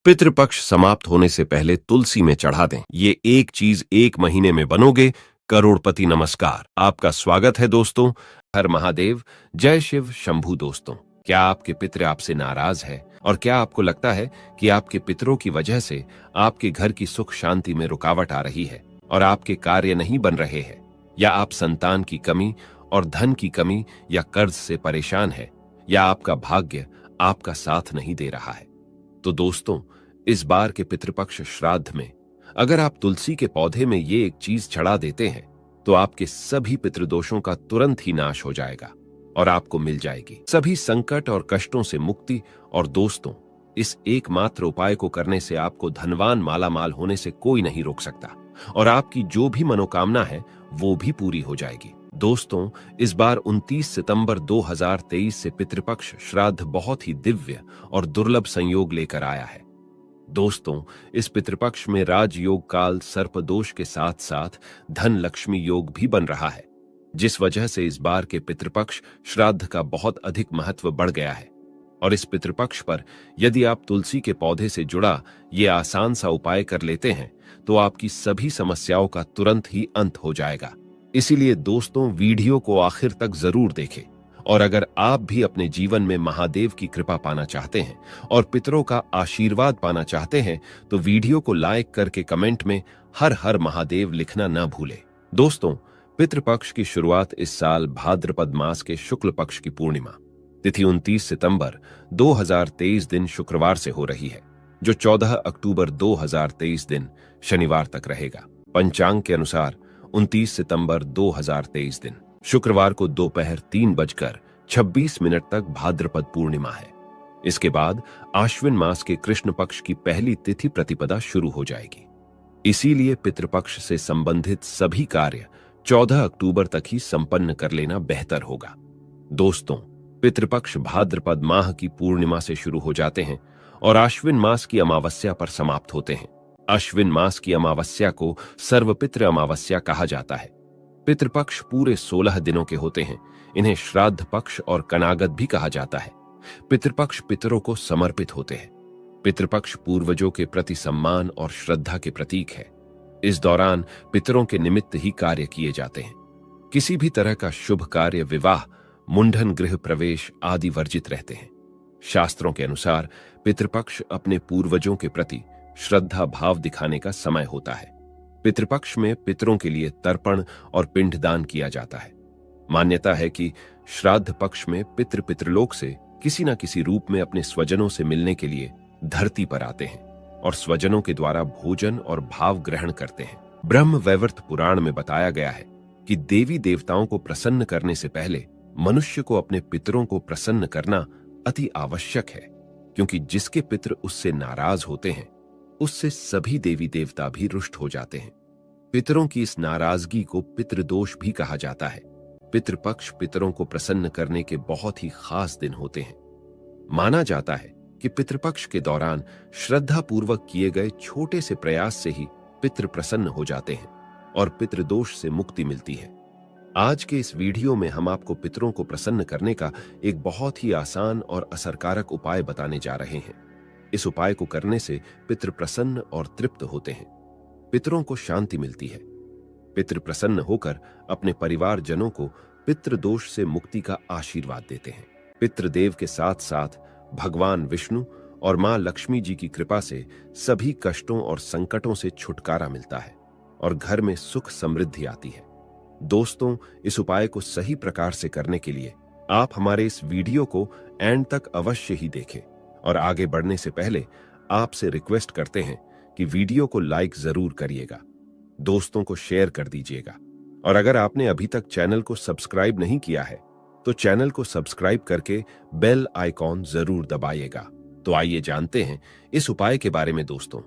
पितृपक्ष समाप्त होने से पहले तुलसी में चढ़ा दें। ये एक चीज 1 महीने में बनोगे, करोड़पति। नमस्कार, आपका स्वागत है दोस्तों। हर महादेव, जय शिव शंभू। दोस्तों, क्या आपके पितृ आपसे नाराज है? और क्या आपको लगता है कि आपके पितरों की वजह से आपके घर की सुख शांति में रुकावट आ रही है और आपके कार्य नहीं बन रहे हैं? या आप संतान की कमी और धन की कमी या कर्ज से परेशान है, या आपका भाग्य आपका साथ नहीं दे रहा है? तो दोस्तों, इस बार के पितृपक्ष श्राद्ध में अगर आप तुलसी के पौधे में ये एक चीज चढ़ा देते हैं तो आपके सभी पितृदोषों का तुरंत ही नाश हो जाएगा और आपको मिल जाएगी सभी संकट और कष्टों से मुक्ति। और दोस्तों, इस एकमात्र उपाय को करने से आपको धनवान मालामाल होने से कोई नहीं रोक सकता और आपकी जो भी मनोकामना है वो भी पूरी हो जाएगी। दोस्तों, इस बार 29 सितंबर 2023 से पितृपक्ष श्राद्ध बहुत ही दिव्य और दुर्लभ संयोग लेकर आया है। दोस्तों, इस पितृपक्ष में राजयोग काल सर्पदोष के साथ साथ धन लक्ष्मी योग भी बन रहा है, जिस वजह से इस बार के पितृपक्ष श्राद्ध का बहुत अधिक महत्व बढ़ गया है। और इस पितृपक्ष पर यदि आप तुलसी के पौधे से जुड़ा ये आसान सा उपाय कर लेते हैं तो आपकी सभी समस्याओं का तुरंत ही अंत हो जाएगा। इसीलिए दोस्तों, वीडियो को आखिर तक जरूर देखें। और अगर आप भी अपने जीवन में महादेव की कृपा पाना चाहते हैं और पितरों का आशीर्वाद पाना चाहते हैं तो वीडियो को लाइक करके कमेंट में हर हर महादेव लिखना न भूलें। दोस्तों, पितृपक्ष की शुरुआत इस साल भाद्रपद मास के शुक्ल पक्ष की पूर्णिमा तिथि 29 सितंबर 2023 दिन शुक्रवार से हो रही है, जो 14 अक्टूबर 2023 दिन शनिवार तक रहेगा। पंचांग के अनुसार 29 सितंबर 2023 दिन शुक्रवार को दोपहर 3:26 तक भाद्रपद पूर्णिमा है। इसके बाद आश्विन मास के कृष्ण पक्ष की पहली तिथि प्रतिपदा शुरू हो जाएगी। इसीलिए पितृपक्ष से संबंधित सभी कार्य 14 अक्टूबर तक ही संपन्न कर लेना बेहतर होगा। दोस्तों, पितृपक्ष भाद्रपद माह की पूर्णिमा से शुरू हो जाते हैं और आश्विन मास की अमावस्या पर समाप्त होते हैं। अश्विन मास की अमावस्या को सर्वपितृ अमावस्या कहा जाता है। पितृपक्ष पूरे 16 दिनों के होते हैं। इन्हें श्राद्ध पक्ष और कनागत भी कहा जाता है। पितृपक्ष पितरों को समर्पित होते हैं। पितृपक्ष पूर्वजों के प्रति सम्मान और श्रद्धा के प्रतीक है। इस दौरान पितरों के निमित्त ही कार्य किए जाते हैं। किसी भी तरह का शुभ कार्य, विवाह, मुंडन, गृह प्रवेश आदि वर्जित रहते हैं। शास्त्रों के अनुसार पितृपक्ष अपने पूर्वजों के प्रति श्रद्धा भाव दिखाने का समय होता है। पितृपक्ष में पितरों के लिए तर्पण और पिंडदान किया जाता है। मान्यता है कि श्राद्ध पक्ष में पितृलोक से किसी न किसी रूप में अपने स्वजनों से मिलने के लिए धरती पर आते हैं और स्वजनों के द्वारा भोजन और भाव ग्रहण करते हैं। ब्रह्म वैवर्त पुराण में बताया गया है कि देवी देवताओं को प्रसन्न करने से पहले मनुष्य को अपने पितरों को प्रसन्न करना अति आवश्यक है, क्योंकि जिसके पितृ उससे नाराज होते हैं उससे सभी देवी देवता भी रुष्ट हो जाते हैं। पितरों की इस नाराजगी को पितृदोष भी कहा जाता है। पितृपक्ष पितरों को प्रसन्न करने के बहुत ही खास दिन होते हैं। माना जाता है कि पितृपक्ष के दौरान श्रद्धा पूर्वक किए गए छोटे से प्रयास से ही पितृ प्रसन्न हो जाते हैं और पितृदोष से मुक्ति मिलती है। आज के इस वीडियो में हम आपको पितरों को प्रसन्न करने का एक बहुत ही आसान और असरकारक उपाय बताने जा रहे हैं। इस उपाय को करने से पितृ प्रसन्न और तृप्त होते हैं। पितरों को शांति मिलती है। पितृ प्रसन्न होकर अपने परिवारजनों को पितृदोष से मुक्ति का आशीर्वाद देते हैं। पितृदेव के साथ साथ भगवान विष्णु और मां लक्ष्मी जी की कृपा से सभी कष्टों और संकटों से छुटकारा मिलता है और घर में सुख समृद्धि आती है। दोस्तों, इस उपाय को सही प्रकार से करने के लिए आप हमारे इस वीडियो को एंड तक अवश्य ही देखें। और आगे बढ़ने से पहले आपसे रिक्वेस्ट करते हैं कि वीडियो को लाइक जरूर करिएगा, दोस्तों को शेयर कर दीजिएगा और अगर आपने अभी तक चैनल को सब्सक्राइब नहीं किया है तो चैनल को सब्सक्राइब करके बेल आइकॉन जरूर दबाइएगा। तो आइए जानते हैं इस उपाय के बारे में। दोस्तों,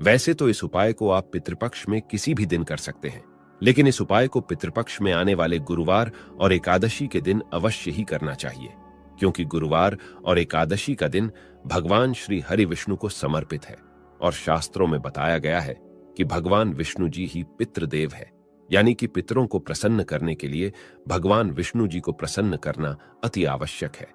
वैसे तो इस उपाय को आप पितृपक्ष में किसी भी दिन कर सकते हैं, लेकिन इस उपाय को पितृपक्ष में आने वाले गुरुवार और एकादशी के दिन अवश्य ही करना चाहिए, क्योंकि गुरुवार और एकादशी का दिन भगवान श्री हरि विष्णु को समर्पित है और शास्त्रों में बताया गया है कि भगवान विष्णु जी ही पितृदेव है, यानी कि पितरों को प्रसन्न करने के लिए भगवान विष्णु जी को प्रसन्न करना अति आवश्यक है।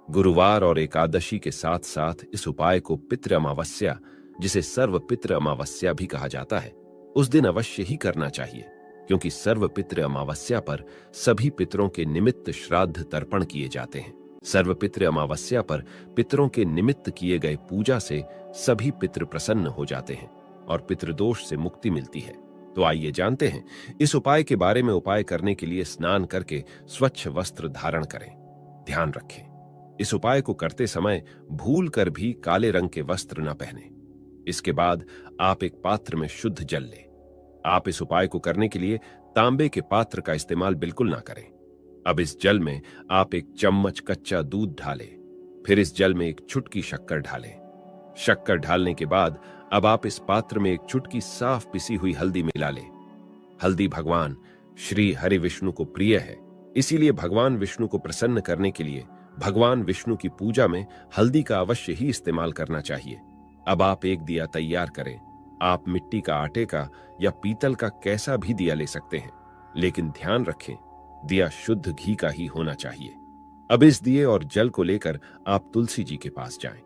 गुरुवार और एकादशी के साथ साथ इस उपाय को पितृ अमावस्या, जिसे सर्व पितृ अमावस्या भी कहा जाता है, उस दिन अवश्य ही करना चाहिए, क्योंकि सर्व पितृ अमावस्या पर सभी पितरों के निमित्त श्राद्ध तर्पण किए जाते हैं। सर्व पितृ अमावस्या पर पितरों के निमित्त किए गए पूजा से सभी पितृ प्रसन्न हो जाते हैं और पितृदोष से मुक्ति मिलती है। तो आइए जानते हैं इस उपाय के बारे में। उपाय करने के लिए स्नान करके स्वच्छ वस्त्र धारण करें। ध्यान रखें, इस उपाय को करते समय भूल कर भी काले रंग के वस्त्र न पहने। इसके बाद आप एक पात्र में शुद्ध जल लें। आप इस उपाय को करने के लिए तांबे के पात्र का इस्तेमाल बिल्कुल ना करें। अब इस जल में आप एक चम्मच कच्चा दूध डालें। फिर इस जल में एक चुटकी शक्कर डालें। शक्कर डालने के बाद अब आप इस पात्र में एक चुटकी साफ पिसी हुई हल्दी मिला लें। हल्दी भगवान श्री हरि विष्णु को प्रिय है, इसीलिए भगवान विष्णु को प्रसन्न करने के लिए भगवान विष्णु की पूजा में हल्दी का अवश्य ही इस्तेमाल करना चाहिए। अब आप एक दिया तैयार करें। आप मिट्टी का, आटे का या पीतल का कैसा भी दिया ले सकते हैं, लेकिन ध्यान रखें दिया शुद्ध घी का ही होना चाहिए। अब इस दिए और जल को लेकर आप तुलसी जी के पास जाएं।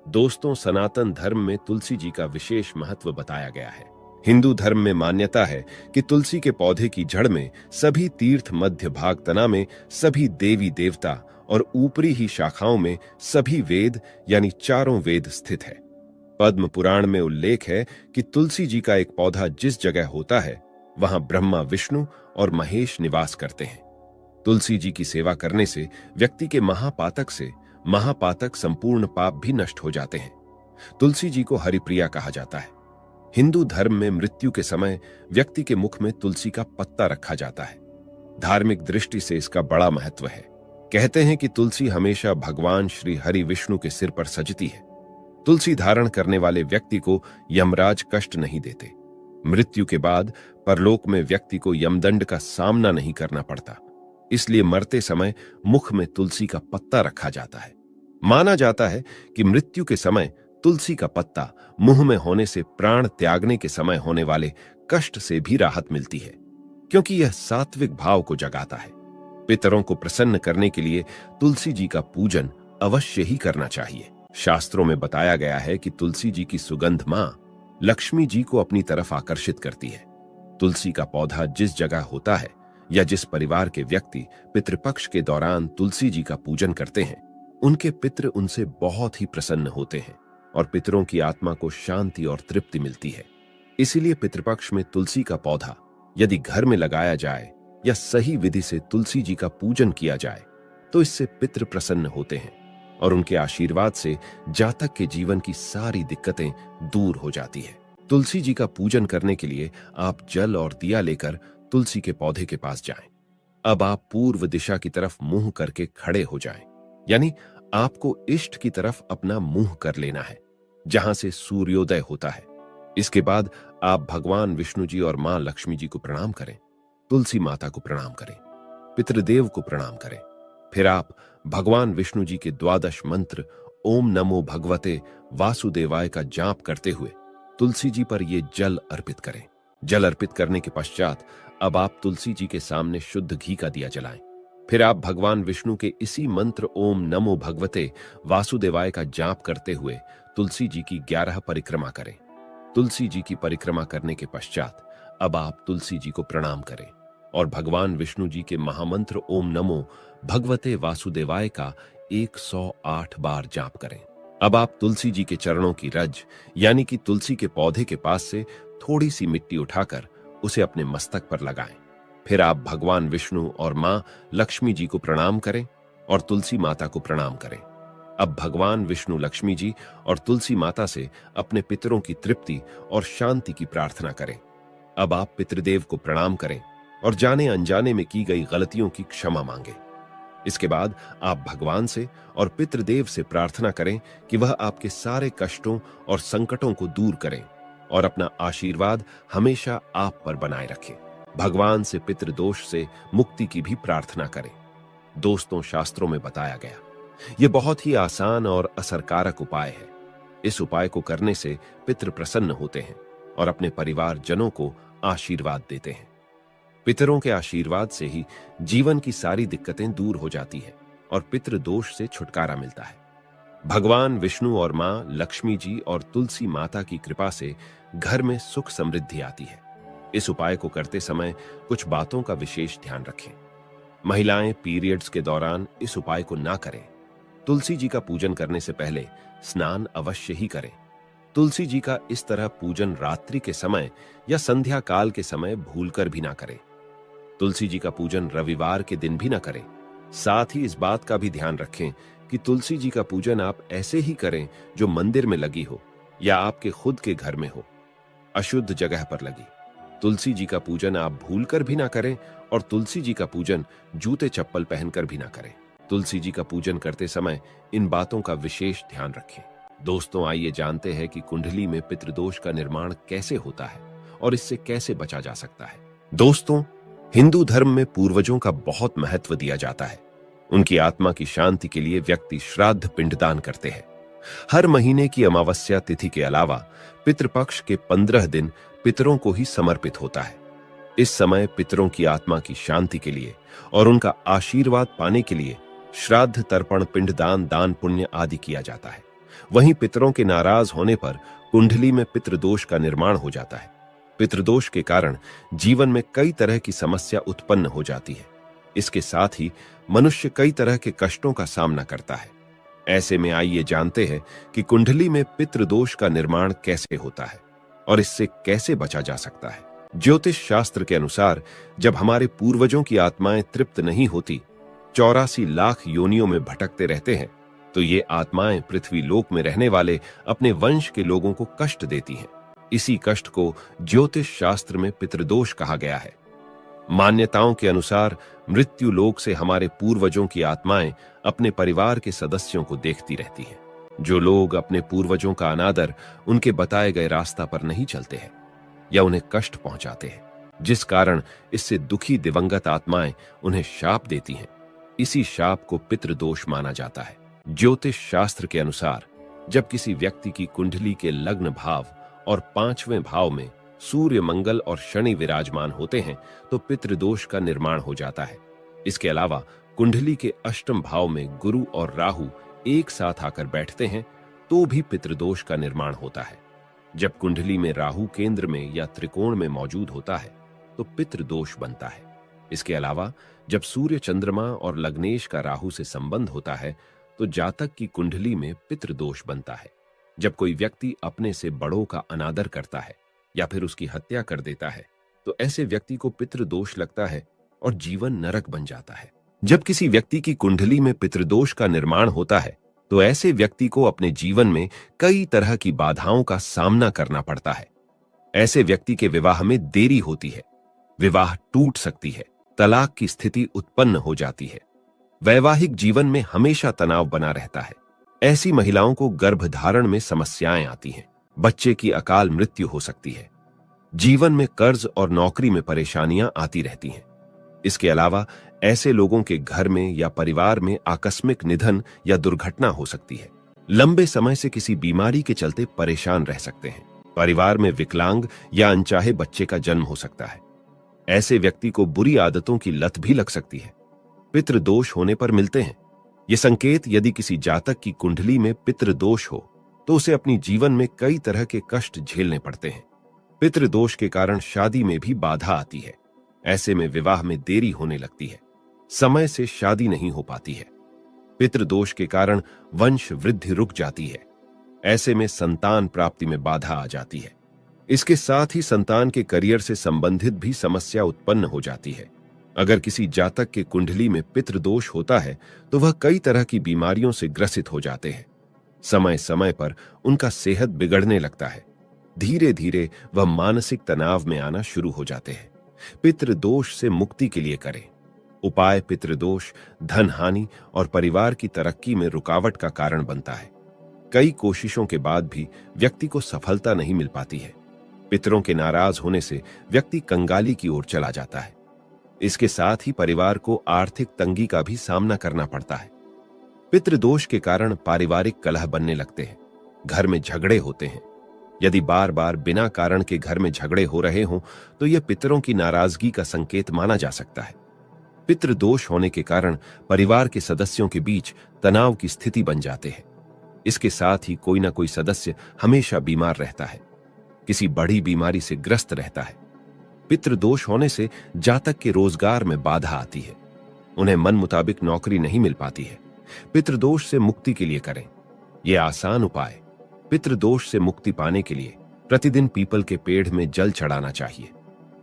दोस्तों, सनातन धर्म में तुलसी जी का विशेष महत्व बताया गया है। हिंदू धर्म में मान्यता है कि तुलसी के पौधे की जड़ में सभी तीर्थ, मध्य भाग तना में सभी देवी देवता और ऊपरी ही शाखाओं में सभी वेद यानी चारों वेद स्थित है। पद्म पुराण में उल्लेख है कि तुलसी जी का एक पौधा जिस जगह होता है वहां ब्रह्मा, विष्णु और महेश निवास करते हैं। तुलसी जी की सेवा करने से व्यक्ति के महापातक से महापातक संपूर्ण पाप भी नष्ट हो जाते हैं। तुलसी जी को हरिप्रिया कहा जाता है। हिंदू धर्म में मृत्यु के समय व्यक्ति के मुख में तुलसी का पत्ता रखा जाता है। धार्मिक दृष्टि से इसका बड़ा महत्व है। कहते हैं कि तुलसी हमेशा भगवान श्री हरि विष्णु के सिर पर सजती है। तुलसी धारण करने वाले व्यक्ति को यमराज कष्ट नहीं देते। मृत्यु के बाद परलोक में व्यक्ति को यमदंड का सामना नहीं करना पड़ता, इसलिए मरते समय मुख में तुलसी का पत्ता रखा जाता है। माना जाता है कि मृत्यु के समय तुलसी का पत्ता मुंह में होने से प्राण त्यागने के समय होने वाले कष्ट से भी राहत मिलती है, क्योंकि यह सात्विक भाव को जगाता है। पितरों को प्रसन्न करने के लिए तुलसी जी का पूजन अवश्य ही करना चाहिए। शास्त्रों में बताया गया है कि तुलसी जी की सुगंध मां लक्ष्मी जी को अपनी तरफ आकर्षित करती है। तुलसी का पौधा जिस जगह होता है या जिस परिवार के व्यक्ति पितृपक्ष के दौरान तुलसी जी का पूजन करते हैं, उनके पितृ उनसे बहुत ही प्रसन्न होते हैं और पितरों की आत्मा को शांति और तृप्ति मिलती है। इसीलिए पितृपक्ष में तुलसी का पौधा यदि घर में लगाया जाए या सही विधि से तुलसी जी का पूजन किया जाए तो इससे पितृ प्रसन्न होते हैं और उनके आशीर्वाद से जातक के जीवन की सारी दिक्कतें दूर हो जाती है। तुलसी जी का पूजन करने के लिए आप जल और दिया लेकर तुलसी के पौधे के पास जाएं। अब आप पूर्व दिशा की तरफ मुंह करके खड़े हो जाएं, यानी आपको इष्ट की तरफ अपना मुंह कर लेना है, जहां से सूर्योदय होता है। इसके बाद आप भगवान विष्णु जी और मां लक्ष्मी जी को प्रणाम करें, तुलसी माता को प्रणाम करें, पितृदेव को प्रणाम करें। फिर आप भगवान विष्णु जी के 12 मंत्र ओम नमो भगवते वासुदेवाय का जाप करते हुए तुलसी जी पर यह जल अर्पित करें। जल अर्पित करने के पश्चात अब आप तुलसी जी के सामने शुद्ध घी का दिया जलाएं। फिर आप भगवान विष्णु के इसी मंत्र ओम नमो भगवते वासुदेवाय का जाप करते हुए तुलसी जी की 11 परिक्रमा करें। तुलसी जी की परिक्रमा करने के पश्चात अब आप तुलसी जी को प्रणाम करें और भगवान विष्णु जी के महामंत्र ओम नमो भगवते वासुदेवाय का 108 बार जाप करें। अब आप तुलसी जी के चरणों की रज यानी कि तुलसी के पौधे के पास से थोड़ी सी मिट्टी उठाकर उसे अपने मस्तक पर लगाएं। फिर आप भगवान विष्णु और मां लक्ष्मी जी को प्रणाम करें और तुलसी माता को प्रणाम करें। अब भगवान विष्णु, लक्ष्मी जी और तुलसी माता से अपने पितरों की तृप्ति और शांति की प्रार्थना करें। अब आप पितृदेव को प्रणाम करें और जाने अनजाने में की गई गलतियों की क्षमा मांगे। इसके बाद आप भगवान से और पितृदेव से प्रार्थना करें कि वह आपके सारे कष्टों और संकटों को दूर करें और अपना आशीर्वाद हमेशा आप पर बनाए रखें। भगवान से पितृदोष से मुक्ति की भी प्रार्थना करें। दोस्तों, शास्त्रों में बताया गया यह बहुत ही आसान और असरकारक उपाय है। इस उपाय को करने से पितृ प्रसन्न होते हैं और अपने परिवारजनों को आशीर्वाद देते हैं। पितरों के आशीर्वाद से ही जीवन की सारी दिक्कतें दूर हो जाती है और पितृदोष से छुटकारा मिलता है। भगवान विष्णु और मां लक्ष्मी जी और तुलसी माता की कृपा से घर में सुख समृद्धि आती है। इस उपाय को करते समय कुछ बातों का विशेष ध्यान रखें। महिलाएं पीरियड्स के दौरान इस उपाय को ना करें। तुलसी जी का पूजन करने से पहले स्नान अवश्य ही करें। तुलसी जी का इस तरह पूजन रात्रि के समय या संध्या काल के समय भूलकर भी ना करें। तुलसी जी का पूजन रविवार के दिन भी ना करें। साथ ही इस बात का भी ध्यान रखें कि तुलसी जी का पूजन आप ऐसे ही करें जो मंदिर में लगी हो या आपके खुद के घर में हो, अशुद्ध जगह पर लगी। तुलसी जी का पूजन आप भूलकर भी ना करें और तुलसी जी का पूजन जूते चप्पल पहनकर भी ना करें। तुलसी जी का पूजन करते समय इन बातों का विशेष ध्यान रखें। दोस्तों, आइए जानते हैं कि कुंडली में पितृदोष का निर्माण कैसे होता है और इससे कैसे बचा जा सकता है। दोस्तों, हिंदू धर्म में पूर्वजों का बहुत महत्व दिया जाता है। उनकी आत्मा की शांति के लिए व्यक्ति श्राद्ध पिंडदान करते हैं। हर महीने की अमावस्या तिथि के अलावा पितृपक्ष के 15 दिन पितरों को ही समर्पित होता है। इस समय पितरों की आत्मा की शांति के लिए और उनका आशीर्वाद पाने के लिए श्राद्ध, तर्पण, पिंडदान, दान पुण्य आदि किया जाता है। वहीं पितरों के नाराज होने पर कुंडली में पितृदोष का निर्माण हो जाता है। पितृदोष के कारण जीवन में कई तरह की समस्या उत्पन्न हो जाती है। इसके साथ ही मनुष्य कई तरह के कष्टों का सामना करता है। ऐसे में आइए जानते हैं कि कुंडली में पितृदोष का निर्माण कैसे होता है और इससे कैसे बचा जा सकता है। ज्योतिष शास्त्र के अनुसार जब हमारे पूर्वजों की आत्माएं तृप्त नहीं होती, 84 लाख योनियों में भटकते रहते हैं, तो ये आत्माएं पृथ्वी लोक में रहने वाले अपने वंश के लोगों को कष्ट देती हैं। इसी कष्ट को ज्योतिष शास्त्र में पितृदोष कहा गया है। मान्यताओं के अनुसार मृत्यु लोक से हमारे पूर्वजों की आत्माएं अपने परिवार के सदस्यों को देखती रहती हैं। जो लोग अपने पूर्वजों का अनादर, उनके बताए गए रास्ता पर नहीं चलते हैं या उन्हें कष्ट पहुंचाते हैं, जिस कारण इससे दुखी दिवंगत आत्माएं उन्हें शाप देती हैं, इसी शाप को पितृदोष माना जाता है। ज्योतिष शास्त्र के अनुसार जब किसी व्यक्ति की कुंडली के लग्न भाव और 5वें भाव में सूर्य, मंगल और शनि विराजमान होते हैं तो पितृदोष का निर्माण हो जाता है। इसके अलावा कुंडली के अष्टम भाव में गुरु और राहु एक साथ आकर बैठते हैं तो भी पितृदोष का निर्माण होता है। जब कुंडली में राहु केंद्र में या त्रिकोण में मौजूद होता है तो पितृदोष बनता है। इसके अलावा जब सूर्य, चंद्रमा और लग्नेश का राहु से संबंध होता है तो जातक की कुंडली में पितृदोष बनता है। जब कोई व्यक्ति अपने से बड़ों का अनादर करता है या फिर उसकी हत्या कर देता है तो ऐसे व्यक्ति को पितृदोष लगता है और जीवन नरक बन जाता है। जब किसी व्यक्ति की कुंडली में पितृदोष का निर्माण होता है तो ऐसे व्यक्ति को अपने जीवन में कई तरह की बाधाओं का सामना करना पड़ता है। ऐसे व्यक्ति के विवाह में देरी होती है, विवाह टूट सकती है, तलाक की स्थिति उत्पन्न हो जाती है, वैवाहिक जीवन में हमेशा तनाव बना रहता है। ऐसी महिलाओं को गर्भधारण में समस्याएं आती हैं, बच्चे की अकाल मृत्यु हो सकती है, जीवन में कर्ज और नौकरी में परेशानियां आती रहती हैं। इसके अलावा ऐसे लोगों के घर में या परिवार में आकस्मिक निधन या दुर्घटना हो सकती है। लंबे समय से किसी बीमारी के चलते परेशान रह सकते हैं। परिवार में विकलांग या अनचाहे बच्चे का जन्म हो सकता है। ऐसे व्यक्ति को बुरी आदतों की लत भी लग सकती है। पितृदोष होने पर मिलते हैं ये संकेत। यदि किसी जातक की कुंडली में पितृदोष हो तो उसे अपनी जीवन में कई तरह के कष्ट झेलने पड़ते हैं। पितृदोष के कारण शादी में भी बाधा आती है। ऐसे में विवाह में देरी होने लगती है, समय से शादी नहीं हो पाती है। पितृदोष के कारण वंश वृद्धि रुक जाती है। ऐसे में संतान प्राप्ति में बाधा आ जाती है। इसके साथ ही संतान के करियर से संबंधित भी समस्या उत्पन्न हो जाती है। अगर किसी जातक के कुंडली में पितृदोष होता है तो वह कई तरह की बीमारियों से ग्रसित हो जाते हैं। समय समय पर उनका सेहत बिगड़ने लगता है। धीरे धीरे वह मानसिक तनाव में आना शुरू हो जाते हैं। पितृदोष से मुक्ति के लिए करें उपाय। पितृदोष धन हानि और परिवार की तरक्की में रुकावट का कारण बनता है। कई कोशिशों के बाद भी व्यक्ति को सफलता नहीं मिल पाती है। पितरों के नाराज होने से व्यक्ति कंगाली की ओर चला जाता है। इसके साथ ही परिवार को आर्थिक तंगी का भी सामना करना पड़ता है। पितृदोष के कारण पारिवारिक कलह बनने लगते हैं, घर में झगड़े होते हैं। यदि बार बार बिना कारण के घर में झगड़े हो रहे हों तो यह पितरों की नाराजगी का संकेत माना जा सकता है। पितृदोष होने के कारण परिवार के सदस्यों के बीच तनाव की स्थिति बन जाते हैं। इसके साथ ही कोई ना कोई सदस्य हमेशा बीमार रहता है, किसी बड़ी बीमारी से ग्रस्त रहता है। पितृदोष होने से जातक के रोजगार में बाधा आती है, उन्हें मन मुताबिक नौकरी नहीं मिल पाती है। पितृदोष से मुक्ति के लिए करें ये आसान उपाय। पितृदोष से मुक्ति पाने के लिए प्रतिदिन पीपल के पेड़ में जल चढ़ाना चाहिए।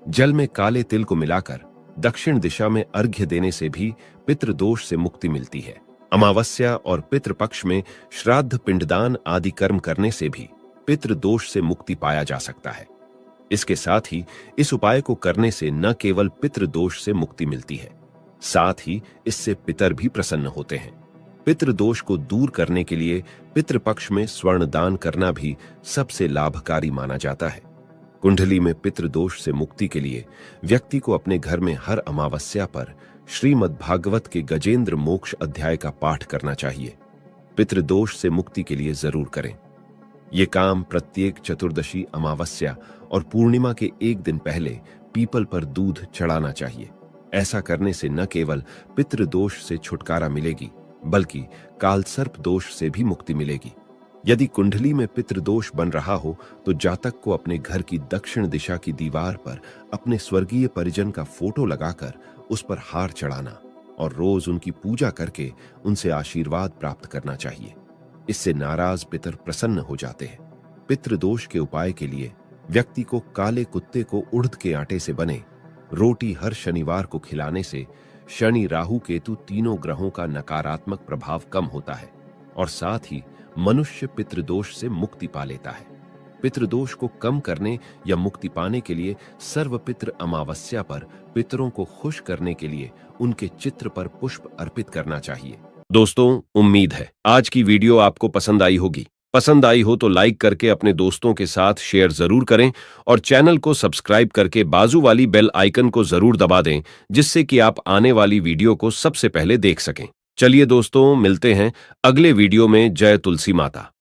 जल में काले तिल को मिलाकर दक्षिण दिशा में अर्घ्य देने से भी पितृदोष से मुक्ति मिलती है। अमावस्या और पितृपक्ष में श्राद्ध, पिंडदान आदि कर्म करने से भी पितृदोष से मुक्ति पाया जा सकता है। इसके साथ ही इस उपाय को करने से न केवल पितृदोष से मुक्ति मिलती है, साथ ही इससे पितर भी प्रसन्न होते हैं। पितृदोष को दूर करने के लिए पितृपक्ष में स्वर्ण दान करना भी सबसे लाभकारी माना जाता है। कुंडली में पितृदोष से मुक्ति के लिए व्यक्ति को अपने घर में हर अमावस्या पर श्रीमद् भागवत के गजेंद्र मोक्ष अध्याय का पाठ करना चाहिए। पितृदोष से मुक्ति के लिए जरूर करें। ये काम प्रत्येक चतुर्दशी, अमावस्या और पूर्णिमा के एक दिन पहले पीपल पर दूध चढ़ाना चाहिए। ऐसा करने से न केवल पितृदोष से छुटकारा मिलेगी, बल्कि कालसर्प दोष से भी मुक्ति मिलेगी। यदि कुंडली में पितृदोष बन रहा हो तो जातक को अपने घर की दक्षिण दिशा की दीवार पर अपने स्वर्गीय परिजन का फोटो लगाकर उस पर हार चढ़ाना और रोज उनकी पूजा करके उनसे आशीर्वाद प्राप्त करना चाहिए। इससे नाराज पितर प्रसन्न हो जाते हैं। पितृदोष के उपाय के लिए व्यक्ति को काले कुत्ते को उड़द के आटे से बने रोटी हर शनिवार को खिलाने से शनि, राहु, केतु तीनों ग्रहों का नकारात्मक प्रभाव कम होता है और साथ ही मनुष्य पितृदोष से मुक्ति पा लेता है। पितृदोष को कम करने या मुक्ति पाने के लिए सर्वपितृ अमावस्या पर पितरों को खुश करने के लिए उनके चित्र पर पुष्प अर्पित करना चाहिए। दोस्तों, उम्मीद है आज की वीडियो आपको पसंद आई होगी। पसंद आई हो तो लाइक करके अपने दोस्तों के साथ शेयर जरूर करें और चैनल को सब्सक्राइब करके बाजू वाली बेल आइकन को जरूर दबा दें, जिससे कि आप आने वाली वीडियो को सबसे पहले देख सकें। चलिए दोस्तों, मिलते हैं अगले वीडियो में। जय तुलसी माता।